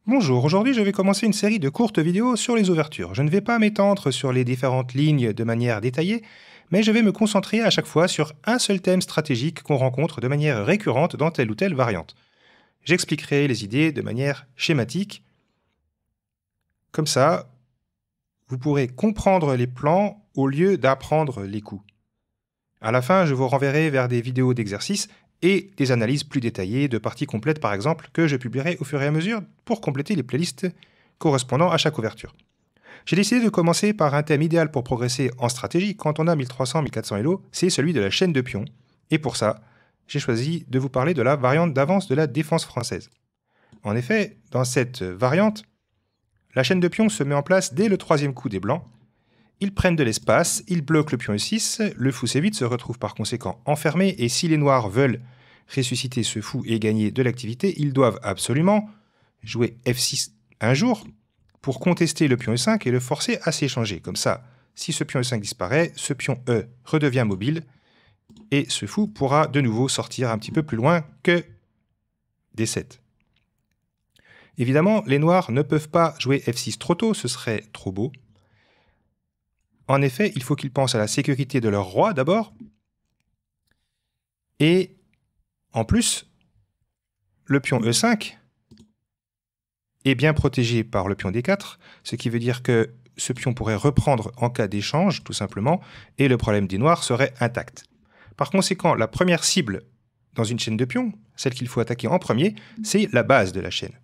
Bonjour, aujourd'hui je vais commencer une série de courtes vidéos sur les ouvertures. Je ne vais pas m'étendre sur les différentes lignes de manière détaillée, mais je vais me concentrer à chaque fois sur un seul thème stratégique qu'on rencontre de manière récurrente dans telle ou telle variante. J'expliquerai les idées de manière schématique. Comme ça, vous pourrez comprendre les plans au lieu d'apprendre les coups. À la fin, je vous renverrai vers des vidéos d'exercices et des analyses plus détaillées de parties complètes par exemple que je publierai au fur et à mesure pour compléter les playlists correspondant à chaque ouverture. J'ai décidé de commencer par un thème idéal pour progresser en stratégie quand on a 1300-1400 Elo, c'est celui de la chaîne de pions. Et pour ça, j'ai choisi de vous parler de la variante d'avance de la défense française. En effet, dans cette variante, la chaîne de pions se met en place dès le troisième coup des blancs. Ils prennent de l'espace, ils bloquent le pion E6, le fou C8 se retrouve par conséquent enfermé, et si les noirs veulent ressusciter ce fou et gagner de l'activité, ils doivent absolument jouer F6 un jour pour contester le pion E5 et le forcer à s'échanger. Comme ça, si ce pion E5 disparaît, ce pion E redevient mobile, et ce fou pourra de nouveau sortir un petit peu plus loin que D7. Évidemment, les noirs ne peuvent pas jouer F6 trop tôt, ce serait trop beau. En effet, il faut qu'ils pensent à la sécurité de leur roi d'abord. Et en plus, le pion E5 est bien protégé par le pion D4, ce qui veut dire que ce pion pourrait reprendre en cas d'échange, tout simplement, et le problème des noirs serait intact. Par conséquent, la première cible dans une chaîne de pions, celle qu'il faut attaquer en premier, c'est la base de la chaîne.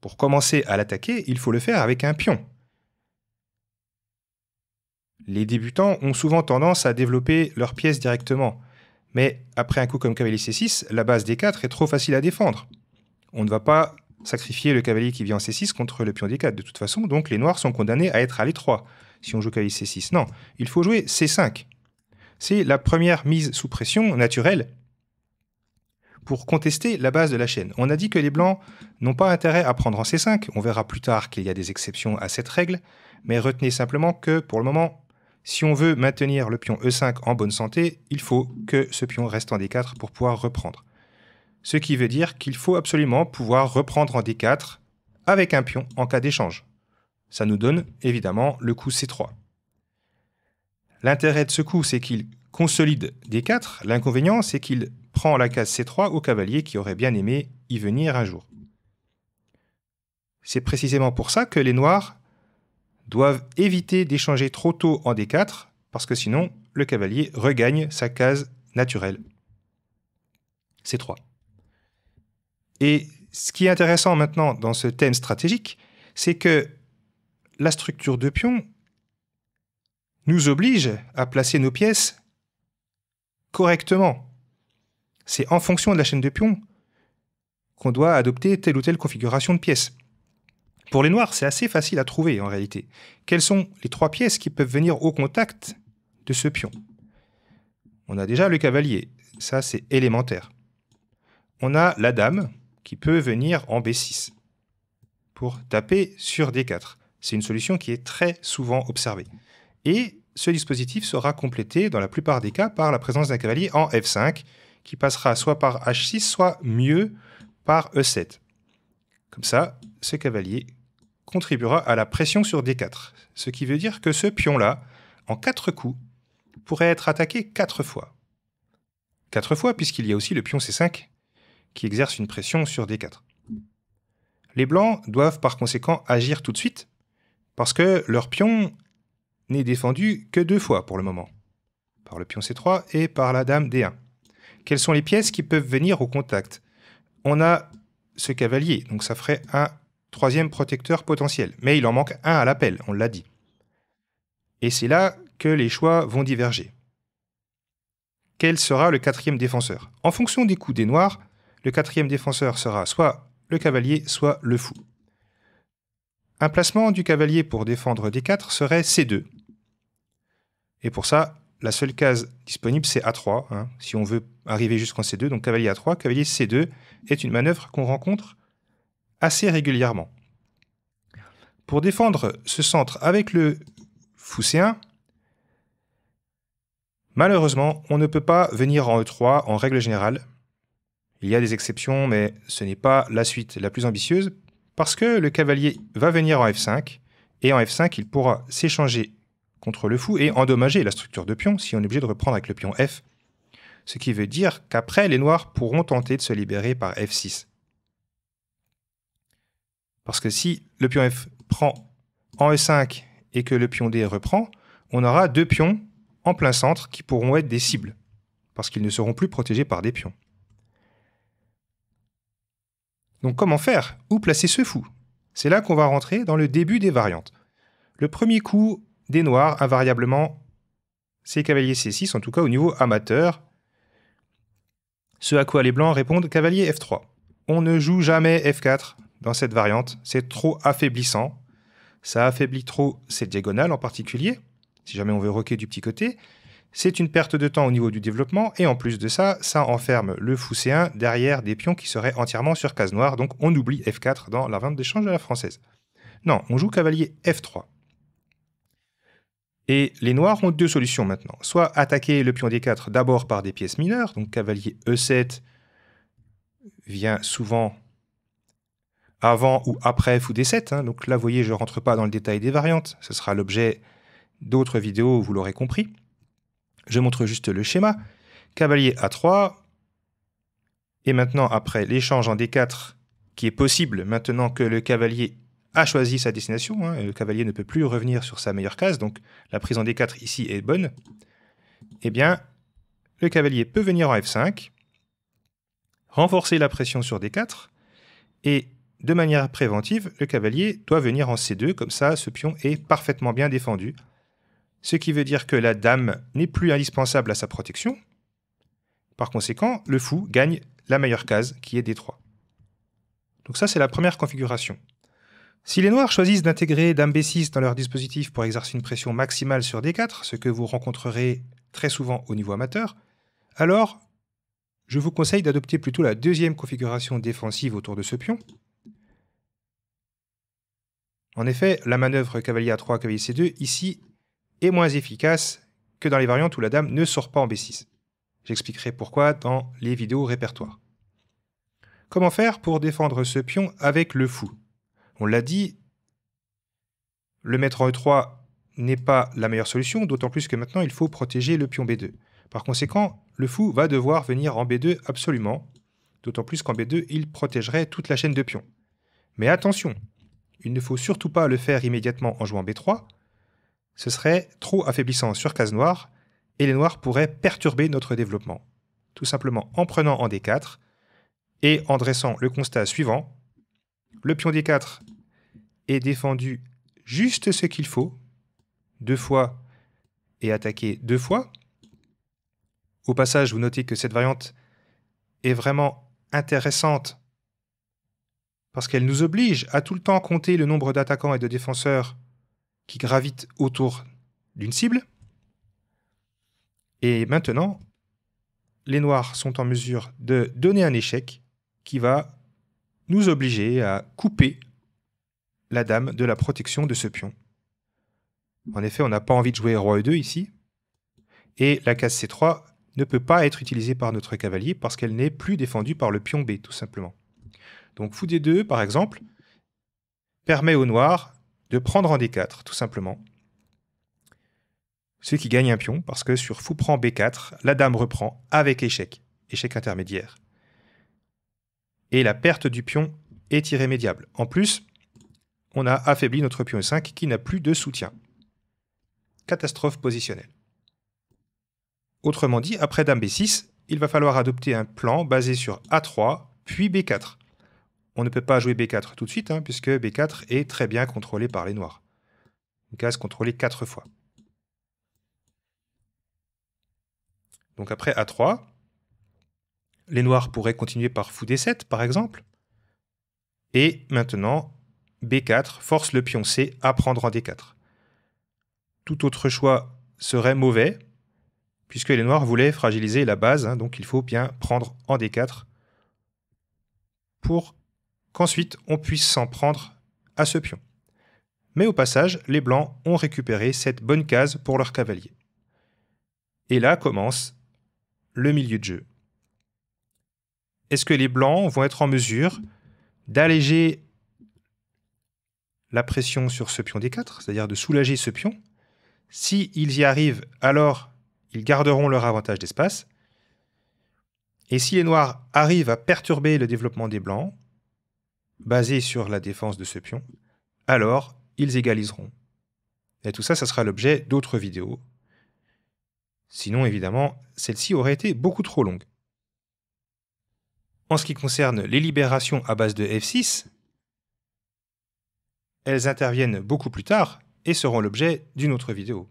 Pour commencer à l'attaquer, il faut le faire avec un pion. Les débutants ont souvent tendance à développer leurs pièces directement, mais après un coup comme cavalier C6, la base D4 est trop facile à défendre. On ne va pas sacrifier le cavalier qui vient en C6 contre le pion D4 de toute façon, donc les noirs sont condamnés à être à l'étroit si on joue cavalier C6. Non, il faut jouer C5. C'est la première mise sous pression naturelle pour contester la base de la chaîne. On a dit que les blancs n'ont pas intérêt à prendre en C5, on verra plus tard qu'il y a des exceptions à cette règle, mais retenez simplement que pour le moment, si on veut maintenir le pion E5 en bonne santé, il faut que ce pion reste en D4 pour pouvoir reprendre. Ce qui veut dire qu'il faut absolument pouvoir reprendre en D4 avec un pion en cas d'échange. Ça nous donne évidemment le coup C3. L'intérêt de ce coup, c'est qu'il consolide D4. L'inconvénient, c'est qu'il prend la case C3 au cavalier qui aurait bien aimé y venir un jour. C'est précisément pour ça que les noirs doivent éviter d'échanger trop tôt en D4, parce que sinon, le cavalier regagne sa case naturelle. C3. Et ce qui est intéressant maintenant dans ce thème stratégique, c'est que la structure de pion nous oblige à placer nos pièces correctement. C'est en fonction de la chaîne de pions qu'on doit adopter telle ou telle configuration de pièces. Pour les noirs, c'est assez facile à trouver en réalité. Quelles sont les trois pièces qui peuvent venir au contact de ce pion? On a déjà le cavalier, ça c'est élémentaire. On a la dame qui peut venir en B6 pour taper sur D4. C'est une solution qui est très souvent observée. Et ce dispositif sera complété dans la plupart des cas par la présence d'un cavalier en F5 qui passera soit par H6, soit mieux par E7. Comme ça, ce cavalier contribuera à la pression sur D4. Ce qui veut dire que ce pion-là, en 4 coups, pourrait être attaqué 4 fois. 4 fois puisqu'il y a aussi le pion C5 qui exerce une pression sur D4. Les blancs doivent par conséquent agir tout de suite parce que leur pion n'est défendu que 2 fois pour le moment, par le pion C3 et par la dame D1. Quelles sont les pièces qui peuvent venir au contact? On a ce cavalier, donc ça ferait un troisième protecteur potentiel, mais il en manque un à l'appel, on l'a dit. Et c'est là que les choix vont diverger. Quel sera le quatrième défenseur? En fonction des coups des noirs, le quatrième défenseur sera soit le cavalier, soit le fou. Un placement du cavalier pour défendre D4 serait C2. Et pour ça, la seule case disponible, c'est A3, si on veut arriver jusqu'en C2. Donc cavalier A3, cavalier C2 est une manœuvre qu'on rencontre assez régulièrement. Pour défendre ce centre avec le fou C1, malheureusement, on ne peut pas venir en E3 en règle générale. Il y a des exceptions, mais ce n'est pas la suite la plus ambitieuse, Parce que le cavalier va venir en F5, et en F5, il pourra s'échanger contre le fou et endommager la structure de pion si on est obligé de reprendre avec le pion F. Ce qui veut dire qu'après, les noirs pourront tenter de se libérer par F6. Parce que si le pion F prend en E5 et que le pion D reprend, on aura deux pions en plein centre qui pourront être des cibles, parce qu'ils ne seront plus protégés par des pions. Donc comment faire? Où placer ce fou? C'est là qu'on va rentrer dans le début des variantes. Le premier coup des noirs, invariablement, c'est cavalier C6, en tout cas au niveau amateur. Ce à quoi les blancs répondent cavalier F3. On ne joue jamais F4 dans cette variante, c'est trop affaiblissant. Ça affaiblit trop cette diagonale en particulier, si jamais on veut roquer du petit côté. C'est une perte de temps au niveau du développement, et en plus de ça, ça enferme le fou C1 derrière des pions qui seraient entièrement sur case noire, donc on oublie F4 dans la variante d'échange à la française. Non, on joue cavalier F3. Et les noirs ont deux solutions maintenant. Soit attaquer le pion D4 d'abord par des pièces mineures, donc cavalier E7 vient souvent avant ou après fou D7. Hein. Donc là, vous voyez, je ne rentre pas dans le détail des variantes. Ce sera l'objet d'autres vidéos, vous l'aurez compris. Je montre juste le schéma. Cavalier A3. Et maintenant, après l'échange en D4, qui est possible maintenant que le cavalier a choisi sa destination, hein, et le cavalier ne peut plus revenir sur sa meilleure case, donc la prise en D4 ici est bonne, eh bien, le cavalier peut venir en F5, renforcer la pression sur D4, et de manière préventive, le cavalier doit venir en C2, comme ça, ce pion est parfaitement bien défendu, ce qui veut dire que la dame n'est plus indispensable à sa protection. Par conséquent, le fou gagne la meilleure case, qui est D3. Donc ça, c'est la première configuration. Si les noirs choisissent d'intégrer dame B6 dans leur dispositif pour exercer une pression maximale sur D4, ce que vous rencontrerez très souvent au niveau amateur, alors je vous conseille d'adopter plutôt la deuxième configuration défensive autour de ce pion. En effet, la manœuvre cavalier A3, cavalier C2, ici, est moins efficace que dans les variantes où la dame ne sort pas en B6. J'expliquerai pourquoi dans les vidéos répertoires. Comment faire pour défendre ce pion avec le fou? On l'a dit, le mettre en E3 n'est pas la meilleure solution, d'autant plus que maintenant il faut protéger le pion B2. Par conséquent, le fou va devoir venir en B2 absolument, d'autant plus qu'en B2 il protégerait toute la chaîne de pions. Mais attention, il ne faut surtout pas le faire immédiatement en jouant B3, ce serait trop affaiblissant sur case noire, et les noirs pourraient perturber notre développement. Tout simplement en prenant en D4, et en dressant le constat suivant, le pion D4 est défendu juste ce qu'il faut, 2 fois et attaqué 2 fois. Au passage, vous notez que cette variante est vraiment intéressante parce qu'elle nous oblige à tout le temps compter le nombre d'attaquants et de défenseurs qui gravitent autour d'une cible. Et maintenant, les noirs sont en mesure de donner un échec qui va nous obliger à couper la dame de la protection de ce pion. En effet, on n'a pas envie de jouer roi E2 ici, et la case C3 ne peut pas être utilisée par notre cavalier parce qu'elle n'est plus défendue par le pion B, tout simplement. Donc fou D2, par exemple, permet aux noirs de prendre en D4, tout simplement, ce qui gagne un pion, parce que sur fou prend B4, la dame reprend avec échec, échec intermédiaire. Et la perte du pion est irrémédiable. En plus, on a affaibli notre pion E5 qui n'a plus de soutien. Catastrophe positionnelle. Autrement dit, après dame B6, il va falloir adopter un plan basé sur A3, puis B4. On ne peut pas jouer B4 tout de suite, hein, puisque B4 est très bien contrôlé par les noirs. Une case contrôlée 4 fois. Donc après A3, les noirs pourraient continuer par fou D7, par exemple. Et maintenant, B4 force le pion C à prendre en D4. Tout autre choix serait mauvais, puisque les noirs voulaient fragiliser la base, hein, donc il faut bien prendre en D4 pour qu'ensuite on puisse s'en prendre à ce pion. Mais au passage, les blancs ont récupéré cette bonne case pour leur cavalier. Et là commence le milieu de jeu. Est-ce que les blancs vont être en mesure d'alléger la pression sur ce pion D4, c'est-à-dire de soulager ce pion. S'ils y arrivent, alors ils garderont leur avantage d'espace. Et si les noirs arrivent à perturber le développement des blancs, basé sur la défense de ce pion, alors ils égaliseront. Et tout ça, ça sera l'objet d'autres vidéos. Sinon, évidemment, celle-ci aurait été beaucoup trop longue. En ce qui concerne les libérations à base de F6, elles interviennent beaucoup plus tard et seront l'objet d'une autre vidéo.